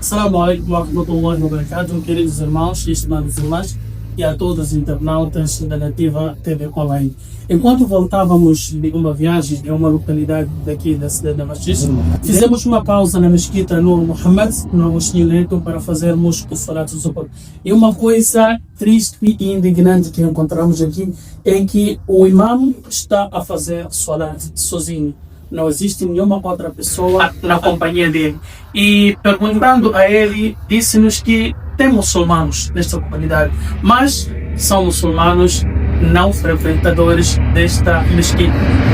Assalamu alaikum wa rahmatullahi wa barakatuh, queridos irmãos e estimadas irmãs, e a todos os internautas da Nativa TV Online. Enquanto voltávamos de uma viagem em uma localidade daqui da cidade de Machis, fizemos uma pausa na mesquita Nur Muhammad, no Agostinho Neto, para fazermos o Salat Zuhur. E uma coisa triste e indignante que encontramos aqui é que o imam está a fazer Salat sozinho. Não existe nenhuma outra pessoa na companhia dele. E perguntando a ele, disse-nos que tem muçulmanos nesta comunidade, mas são muçulmanos não frequentadores desta mesquita.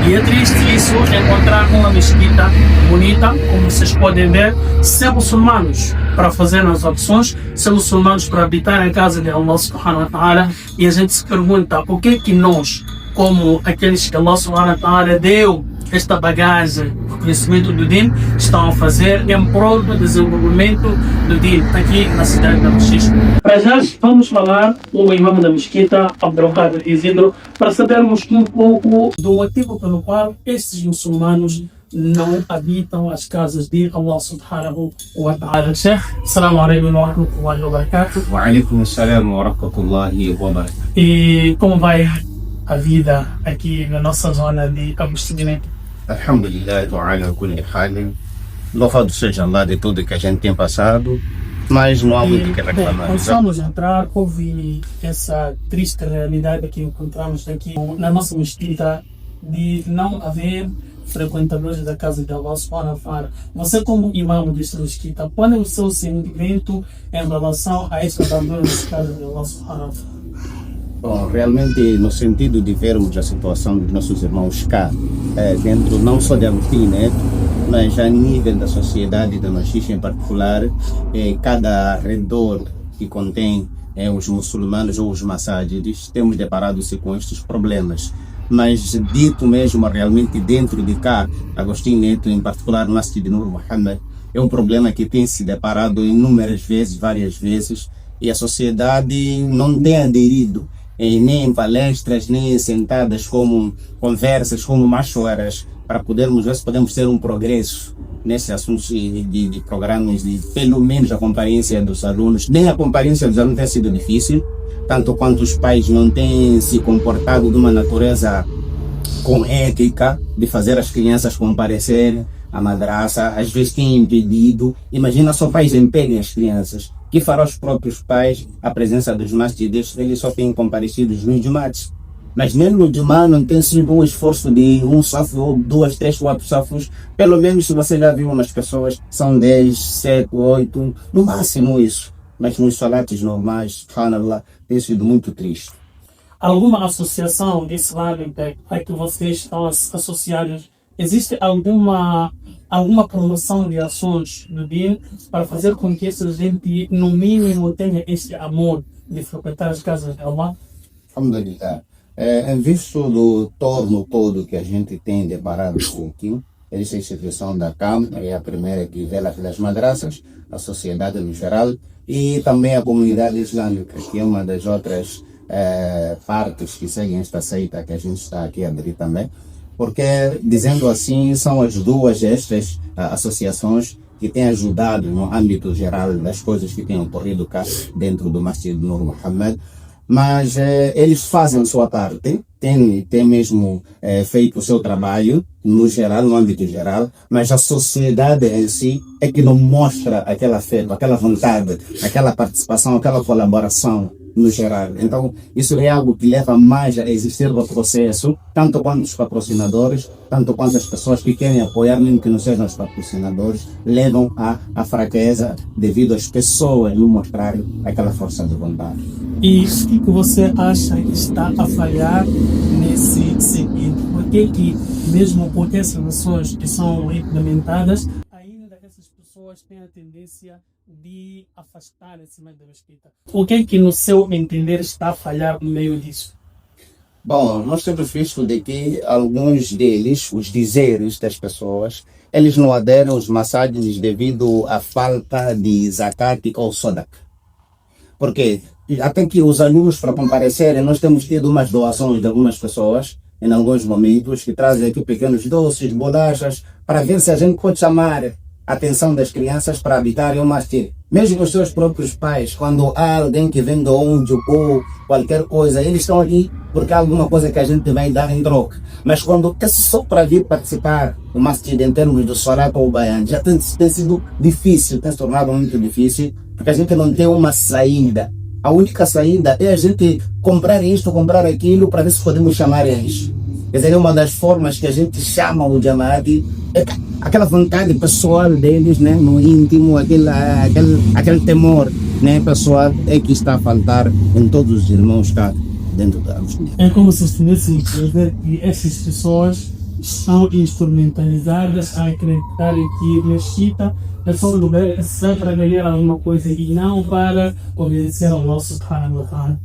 E é triste isso, encontrar uma mesquita bonita, como vocês podem ver, sem muçulmanos para fazer as opções, sem muçulmanos para habitar a casa de Allah subhanahu wa ta'ala. E a gente se pergunta, o que é que nós, como aqueles que Allah subhanahu wa ta'ala deu esta bagagem, o conhecimento do Din, estão a fazer em prol do desenvolvimento do Din aqui na cidade de Machis. Para já vamos falar com o imam da mesquita, Abdelkader Isidro, para sabermos um pouco do motivo pelo qual estes muçulmanos não habitam as casas de Allah subhanahu wa ta'ala. Sheikh, assalamu alaikum wa rahmatullahi wa barakatuh. Wa alaikum assalam wa rahmatullahi wa barakatuh. E como vai a vida aqui na nossa zona de Agostinho Neto? Alhamdulillah wa ala kulli halin. Louvado seja Allah de tudo que a gente tem passado, mas não há muito que reclamar. Começamos a entrar, houve essa triste realidade que encontramos aqui na nossa mesquita de não haver frequentadores da casa de Allah subhanahu wa ta'ala. Você, como imam desta mesquita, qual é o seu sentimento em relação a esta abandono das casas de Allah subhanahu wa ta'ala? Bom, realmente no sentido de vermos a situação dos nossos irmãos cá, dentro não só de Agostinho Neto, mas a nível da sociedade da Machis em particular, cada arredor que contém os muçulmanos ou os massajides, temos deparado-se com estes problemas. Mas dito mesmo realmente dentro de cá, Agostinho Neto, em particular Masjid Nur Muhammad, é um problema que tem se deparado inúmeras vezes, várias vezes, e a sociedade não tem aderido nem em palestras, nem em sentadas como conversas, como machoras, para podermos ver se podemos ter um progresso nesse assunto de programas, de pelo menos a comparência dos alunos. Nem a comparência dos alunos tem sido difícil, tanto quanto os pais não têm se comportado de uma natureza com ética, de fazer as crianças comparecerem à madraça, às vezes têm impedido. Imagina só pais impedem as crianças. Que fará os próprios pais a presença dos masjides? Eles só têm comparecido nos jumates. Mas mesmo no jumá não tem sido um esforço de um safo ou 2, 3, 4 safos. Pelo menos se você já viu umas pessoas, são 10, 7, 8, no máximo isso. Mas nos salates normais, subhanallah, tem sido muito triste. Alguma associação islâmica a que vocês estão associados? Existe alguma promoção de ações do Din para fazer com que essa gente, no mínimo, tenha esse amor de frequentar as casas de Allah? Alhamdulillah. Em vista do torno todo que a gente tem deparado com aqui, existe a instituição da CAM, é a primeira que vela pelas madraças, a sociedade no geral, e também a comunidade islâmica, que é uma das outras partes que seguem esta seita que a gente está aqui a aderir também. Porque, dizendo assim, são as duas estas associações que têm ajudado no âmbito geral das coisas que têm ocorrido cá dentro do Masjid Nur Muhammad. Mas eles fazem a sua parte, têm mesmo feito o seu trabalho no geral, no âmbito geral, mas a sociedade em si é que não mostra aquele afeto, aquela vontade, aquela participação, aquela colaboração no geral. Então, isso é algo que leva mais a existir o processo, tanto quanto os patrocinadores, tanto quanto as pessoas que querem apoiar, mesmo que não sejam os patrocinadores, levam à fraqueza devido às pessoas não mostrarem aquela força de vontade. E o que você acha que está a falhar nesse sentido? Por que mesmo com essas ações que são implementadas, ainda essas pessoas têm a tendência de afastarem-se mais da mesquita? O que no seu entender está a falhar no meio disso? Bom, nós temos visto de que alguns deles, os dizeres das pessoas, eles não aderem aos massagens devido à falta de zakat ou sodak. Porque até que os alunos para comparecerem, nós temos tido umas doações de algumas pessoas, em alguns momentos, que trazem aqui pequenos doces, bolachas, para ver se a gente pode chamar a atenção das crianças para habitarem o masjid. Mesmo os seus próprios pais, quando há alguém que vem de onde ou qualquer coisa, eles estão aqui porque há alguma coisa que a gente vai dar em troca. Mas quando é só para vir participar do masjid em termos do Salat ou Bayan, já tem sido difícil, tem se tornado muito difícil, porque a gente não tem uma saída. A única saída é a gente comprar isto, comprar aquilo, para ver se podemos chamar eles. Quer dizer, é uma das formas que a gente chama o Jamaat, é aquela vontade pessoal deles, né, no íntimo, aquele temor, né, pessoal, é que está a faltar em todos os irmãos cá dentro da Agostinho. É como se estivessem a dizer que essas pessoas estão instrumentalizadas a acreditarem que Mesquita é só um lugar só para ganhar alguma coisa e não para obedecer ao nosso Subhanahu wa Ta'ala.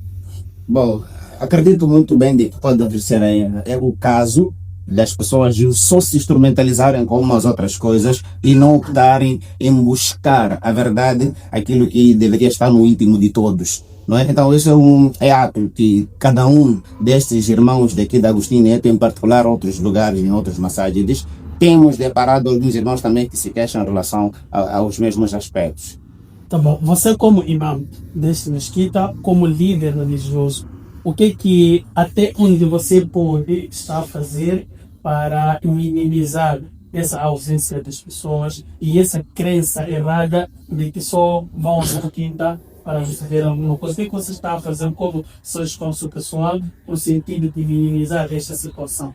Bom, acredito muito bem de que pode ser é o caso das pessoas só se instrumentalizarem com umas outras coisas e não optarem em buscar a verdade, aquilo que deveria estar no íntimo de todos. Não é? Então isso é ato que cada um destes irmãos daqui da Agostinho Neto, em particular outros lugares, em outros massajides, temos deparado alguns irmãos também que se queixam em relação aos mesmos aspectos. Tá bom, você como imam deste mesquita, como líder religioso, o que até onde você pode estar a fazer para minimizar essa ausência das pessoas e essa crença errada de que só vão à quinta para receber alguma coisa? O que você está a fazer como seu esforço pessoal no sentido de minimizar esta situação?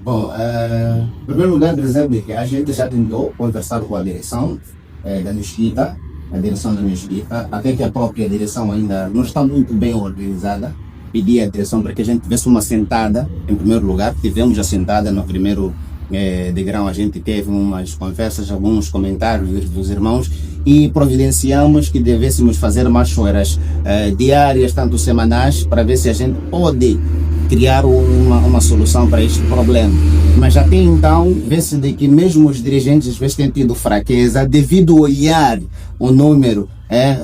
Bom, em primeiro lugar, dizer que a gente já tentou conversar com a direção da Mesquita, a direção da Mesquita, até que a própria direção ainda não está muito bem organizada. Pedi à direção para que a gente tivesse uma sentada, em primeiro lugar. Tivemos a sentada no primeiro degrau, a gente teve umas conversas, alguns comentários dos irmãos e providenciamos que devêssemos fazer mais horas diárias, tanto semanais, para ver se a gente pode criar uma solução para este problema. Mas até então, vê-se de que mesmo os dirigentes às vezes têm tido fraqueza devido ao olhar o número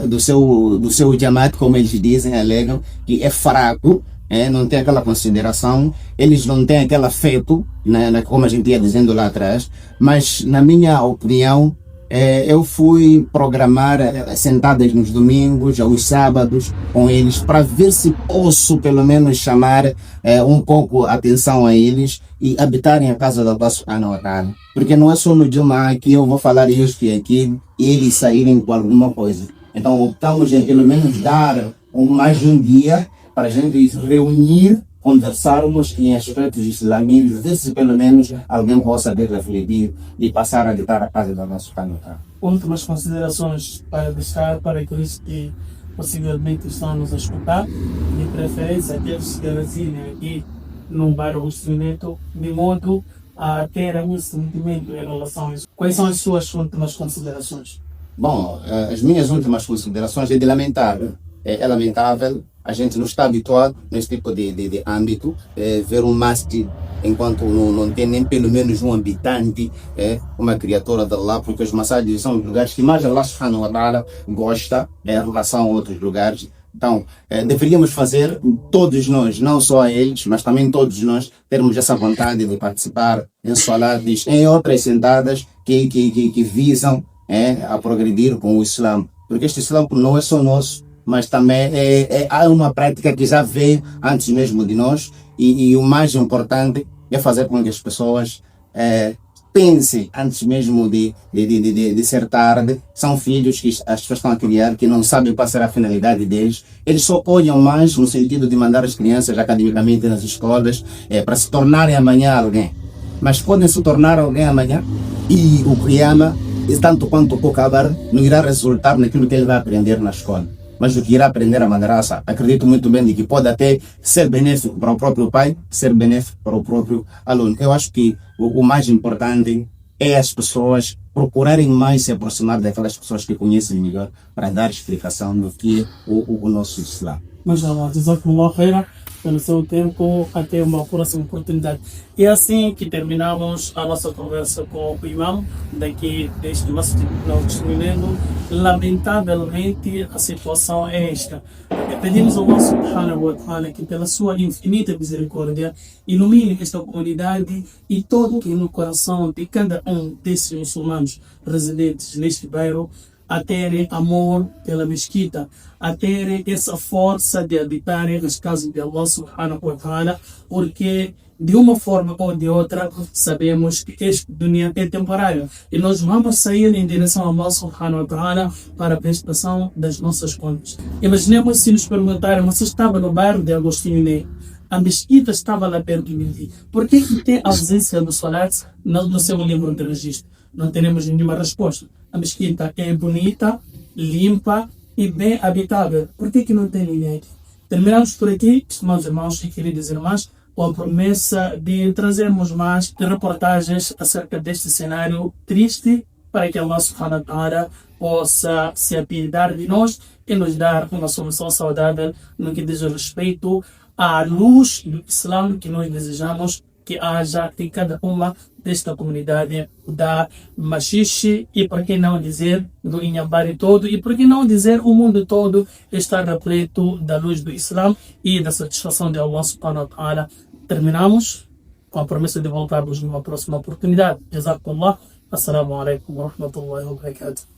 do seu Jamaat, como eles dizem, alegam, que é fraco, não tem aquela consideração, eles não têm aquele afeto, né, como a gente ia dizendo lá atrás, mas na minha opinião, eu fui programar sentadas nos domingos, aos sábados, com eles, para ver se posso pelo menos chamar um pouco a atenção a eles e habitarem a casa da Allah Subhanahu wa Ta'ala. Porque não é só no Jum'ah que eu vou falar isto e aquilo e eles saírem com alguma coisa. Então optamos em pelo menos dar mais um dia para a gente se reunir, conversarmos em aspectos islâmicos, ver se pelo menos alguém possa refletir e passar a habitar a casa da Allah Subhanahu wa Ta'ala. Últimas considerações para deixar para aqueles que possivelmente estão a nos escutar, de preferência aqueles que residem aqui num bairro Agostinho Neto, de modo a ter um sentimento em relação a isso. Quais são as suas últimas considerações? Bom, as minhas últimas considerações é de lamentável. É lamentável, a gente não está habituado nesse tipo de âmbito, ver um masjid enquanto não tem nem pelo menos um habitante, uma criatura de Allah, porque os masjids são os lugares que mais Allah Subhanahu wa Ta'ala gosta em relação a outros lugares. Então, deveríamos fazer, todos nós, não só eles, mas também todos nós, termos essa vontade de participar em salats, em outras sentadas que visam a progredir com o Islã. Porque este Islã não é só nosso, mas também há uma prática que já veio antes mesmo de nós e o mais importante é fazer com que as pessoas pensem antes mesmo de ser tarde. São filhos que as pessoas estão a criar, que não sabem qual será a finalidade deles. Eles só olham mais no sentido de mandar as crianças academicamente nas escolas para se tornarem amanhã alguém. Mas podem se tornar alguém amanhã e o Qiyamah, tanto quanto o Kabar, não irá resultar naquilo que ele vai aprender na escola, mas o que irá aprender a madraça. Acredito muito bem de que pode até ser benéfico para o próprio pai, ser benéfico para o próprio aluno. Eu acho que o mais importante é as pessoas procurarem mais se aproximar daquelas pessoas que conhecem melhor para dar explicação do que é o nosso Islã. Mas Jazakumullah khairan pelo seu tempo, até uma próxima oportunidade. E é assim que terminamos a nossa conversa com o imam daqui deste Masjid Agostinho Neto. Lamentavelmente a situação é esta. Pedimos ao Allah Subhanahu wa Ta'ala que pela sua infinita misericórdia ilumine esta comunidade e toque no coração de cada um desses muçulmanos residentes neste bairro a terem amor pela mesquita, a terem essa força de habitarem as casas de Allah subhanahu wa ta'ala, porque de uma forma ou de outra sabemos que este dunya é temporário e nós vamos sair em direção a Allah subhanahu wa ta'ala para a prestação das nossas contas. Imaginemos se nos perguntarem, você estava no bairro de Agostinho Ney, a mesquita estava lá perto de mim. Por que tem ausência do salat no seu livro de registro? Não teremos nenhuma resposta. A mesquita é bonita, limpa e bem habitável. Por que não tem ninguém aqui? Terminamos por aqui, estimados irmãos e queridas irmãs, com a promessa de trazermos mais reportagens acerca deste cenário triste para que Allah subhanahu wa ta'ala possa se apiedar de nós e nos dar uma solução saudável no que diz respeito à luz do Islã que nós desejamos que haja em cada uma desta comunidade da Machixe e, por que não dizer, do Inhambane todo e, por que não dizer, o mundo todo está repleto da luz do Islã e da satisfação de Allah subhanahu wa ta'ala. Terminamos com a promessa de voltarmos numa próxima oportunidade. Jazakumullah. Assalamu alaikum wa rahmatullahi wa barakatuh.